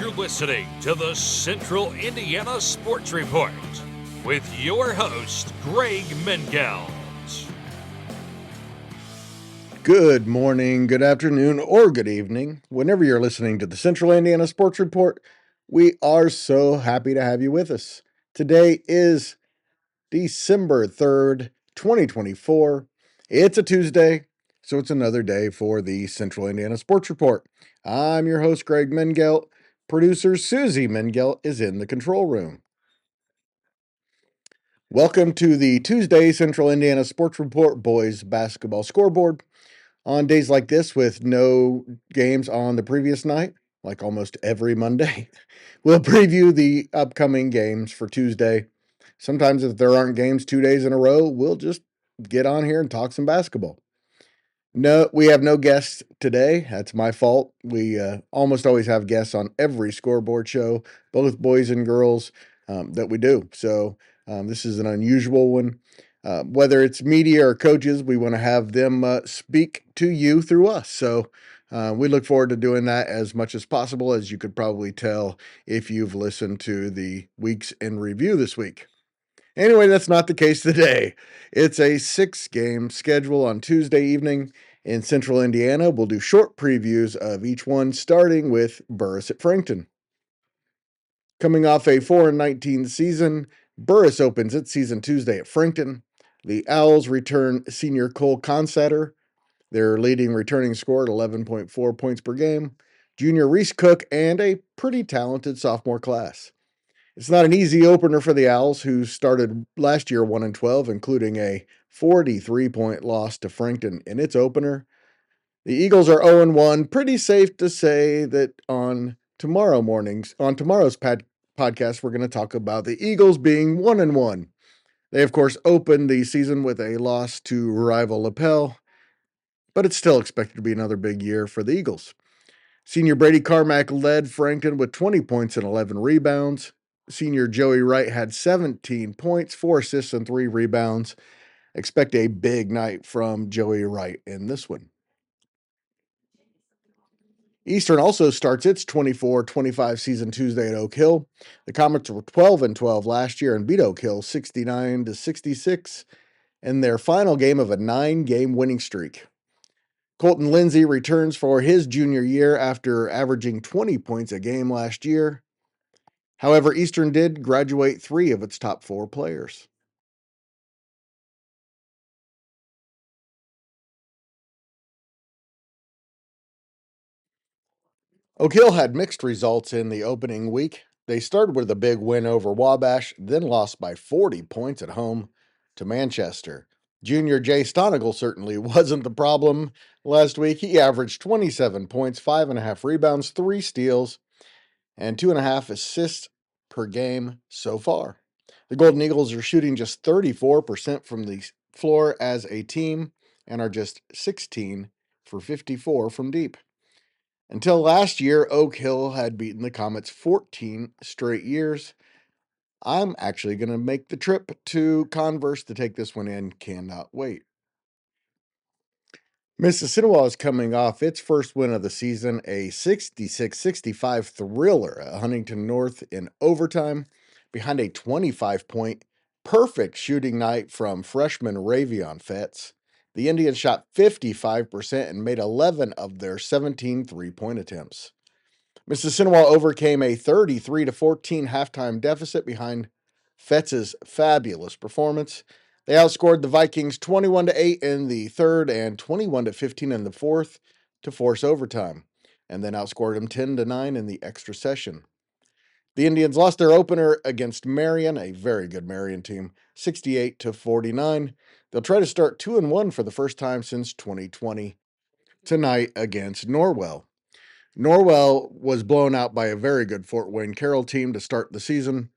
You're listening to the Central Indiana Sports Report with your host, Greg Mengelt. Good morning, good afternoon, or good evening. Whenever you're listening to the Central Indiana Sports Report, we are so happy to have you with us. Today is December 3rd, 2024. It's a Tuesday, so it's another day for the Central Indiana Sports Report. I'm your host, Greg Mengelt. Producer Susie Mengelt is in the control room. Welcome to the Tuesday Central Indiana Sports Report Boys Basketball Scoreboard. On days like this, with no games on the previous night, like almost every Monday, we'll preview the upcoming games for Tuesday. Sometimes if there aren't games 2 days in a row, we'll just get on here and talk some basketball. No, we have no guests today. That's my fault. We almost always have guests on every scoreboard show, both boys and girls, that we do. So this is an unusual one. Whether it's media or coaches, we want to have them speak to you through us. So we look forward to doing that as much as possible, as you could probably tell if you've listened to the weeks in review this week. Anyway, that's not the case today. It's a 6-game schedule on Tuesday evening in Central Indiana. We'll do short previews of each one, starting with Burris at Frankton. Coming off a 4-19 season, Burris opens its season Tuesday at Frankton. The Owls return senior Cole Consatter, their leading returning scorer at 11.4 points per game, junior Reese Cook, and a pretty talented sophomore class. It's not an easy opener for the Owls, who started last year 1-12, including a 43-point loss to Frankton in its opener. The Eagles are 0-1. Pretty safe to say that on tomorrow's podcast, we're going to talk about the Eagles being 1-1. They, of course, opened the season with a loss to rival Lapel, but it's still expected to be another big year for the Eagles. Senior Brady Carmack led Frankton with 20 points and 11 rebounds. Senior Joey Wright had 17 points, 4 assists, and 3 rebounds. Expect a big night from Joey Wright in this one. Eastern also starts its 24-25 season Tuesday at Oak Hill. The Comets were 12-12 last year and beat Oak Hill 69-66 in their final game of a 9-game winning streak. Colton Lindsay returns for his junior year after averaging 20 points a game last year. However, Eastern did graduate 3 of its top 4 players. Oak Hill had mixed results in the opening week. They started with a big win over Wabash, then lost by 40 points at home to Manchester. Junior Jay Stonigal certainly wasn't the problem last week. He averaged 27 points, 5.5 rebounds, 3 steals, and 2.5 assists per game so far. The Golden Eagles are shooting just 34% from the floor as a team and are just 16 for 54 from deep. Until last year, Oak Hill had beaten the Comets 14 straight years. I'm actually going to make the trip to Converse to take this one in. Cannot wait. Mississippi is coming off its first win of the season, a 66-65 thriller at Huntington North in overtime, behind a 25-point perfect shooting night from freshman Ravion Fetz. The Indians shot 55% and made 11 of their 17 three-point attempts. Mississippi overcame a 33-14 halftime deficit behind Fetz's fabulous performance. They outscored the Vikings 21-8 in the third and 21-15 in the fourth to force overtime, and then outscored them 10-9 in the extra session. The Indians lost their opener against Marion, a very good Marion team, 68-49. They'll try to start 2-1 for the first time since 2020 tonight against Norwell. Norwell was blown out by a very good Fort Wayne Carroll team to start the season,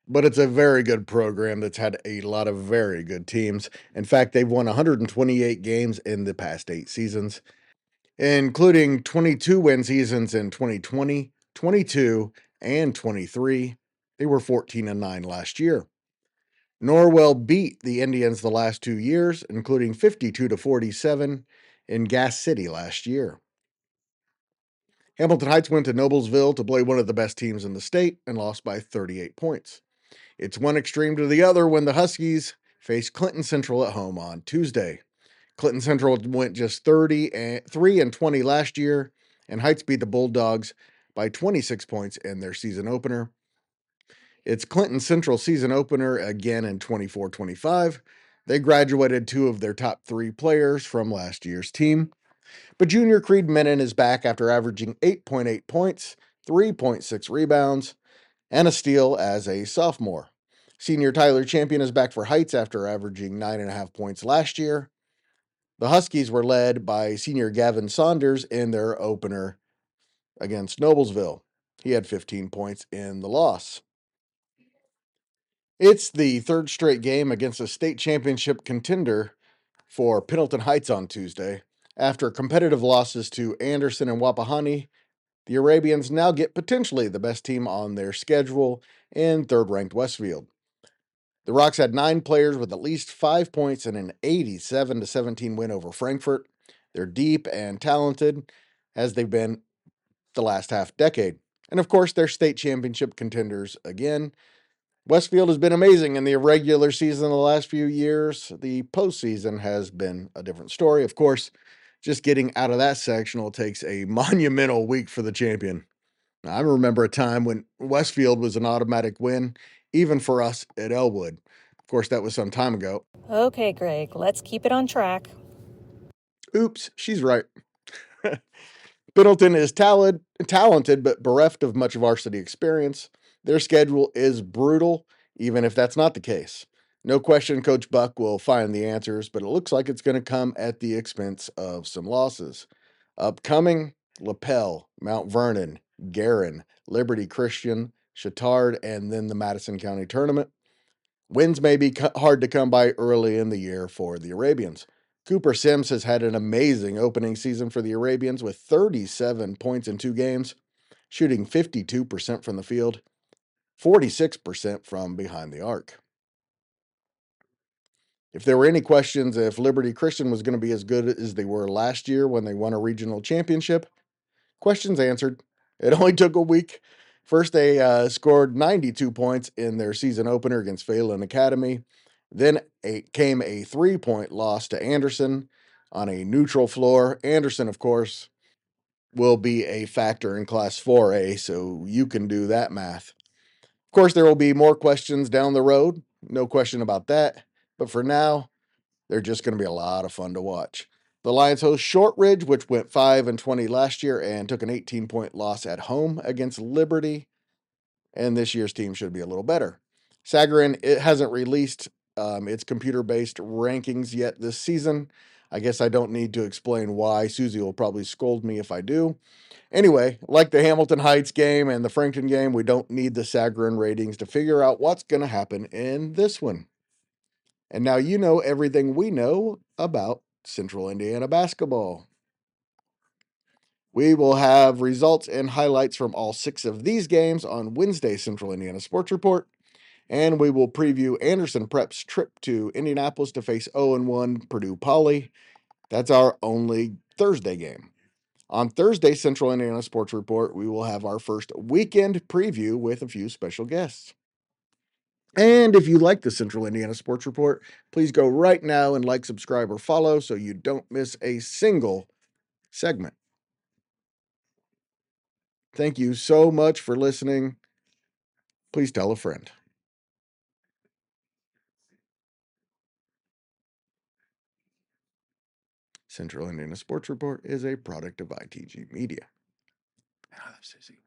but it's a very good program that's had a lot of very good teams. In fact, they've won 128 games in the past 8 seasons, including 22 win seasons in 2020, 22, and 23. They were 14-9 last year. Norwell beat the Indians the last 2 years, including 52-47 in Gas City last year. Hamilton Heights went to Noblesville to play one of the best teams in the state and lost by 38 points. It's one extreme to the other when the Huskies faced Clinton Central at home on Tuesday. Clinton Central went just 3-20 last year, and Heights beat the Bulldogs by 26 points in their season opener. It's Clinton Central season opener again in 24-25. They graduated two of their top three players from last year's team. But junior Creed Menon is back after averaging 8.8 points, 3.6 rebounds, and a steal as a sophomore. Senior Tyler Champion is back for Heights after averaging 9.5 points last year. The Huskies were led by senior Gavin Saunders in their opener against Noblesville. He had 15 points in the loss. It's the third straight game against a state championship contender for Pendleton Heights on Tuesday. After competitive losses to Anderson and Wapahani, the Arabians now get potentially the best team on their schedule in third-ranked Westfield. The Rocks had 9 players with at least 5 points in an 87-17 win over Frankfort. They're deep and talented, as they've been the last half decade. And of course, they're state championship contenders again. Westfield has been amazing in the regular season the last few years. The postseason has been a different story. Of course, just getting out of that sectional takes a monumental week for the champion. I remember a time when Westfield was an automatic win, even for us at Elwood. Of course, that was some time ago. Okay, Greg, let's keep it on track. Oops, she's right. Pendleton is talented, but bereft of much varsity experience. Their schedule is brutal, even if that's not the case. No question, Coach Buck will find the answers, but it looks like it's going to come at the expense of some losses. Upcoming, LaPel, Mount Vernon, Guerin, Liberty Christian, Chittard, and then the Madison County Tournament. Wins may be hard to come by early in the year for the Arabians. Cooper Sims has had an amazing opening season for the Arabians with 37 points in 2 games, shooting 52% from the field, 46% from behind the arc. If there were any questions if Liberty Christian was going to be as good as they were last year when they won a regional championship, questions answered. It only took a week. First, they scored 92 points in their season opener against Phelan Academy. Then came a 3-point loss to Anderson on a neutral floor. Anderson, of course, will be a factor in Class 4A, so you can do that math. Of course, there will be more questions down the road. No question about that. But for now, they're just going to be a lot of fun to watch. The Lions host Shortridge, which went 5-20 last year and took an 18-point loss at home against Liberty. And this year's team should be a little better. Sagarin, it hasn't released its computer-based rankings yet this season. I guess I don't need to explain why. Susie will probably scold me if I do. Anyway, like the Hamilton Heights game and the Frankton game, we don't need the Sagarin ratings to figure out what's going to happen in this one. And now you know everything we know about Central Indiana basketball. We will have results and highlights from all 6 of these games on Wednesday Central Indiana Sports Report. And we will preview Anderson Prep's trip to Indianapolis to face 0-1 Purdue Poly. That's our only Thursday game. On Thursday Central Indiana Sports Report, we will have our first weekend preview with a few special guests. And if you like the Central Indiana Sports Report, please go right now and like, subscribe, or follow so you don't miss a single segment. Thank you so much for listening. Please tell a friend. Central Indiana Sports Report is a product of ITG Media. I love Susie.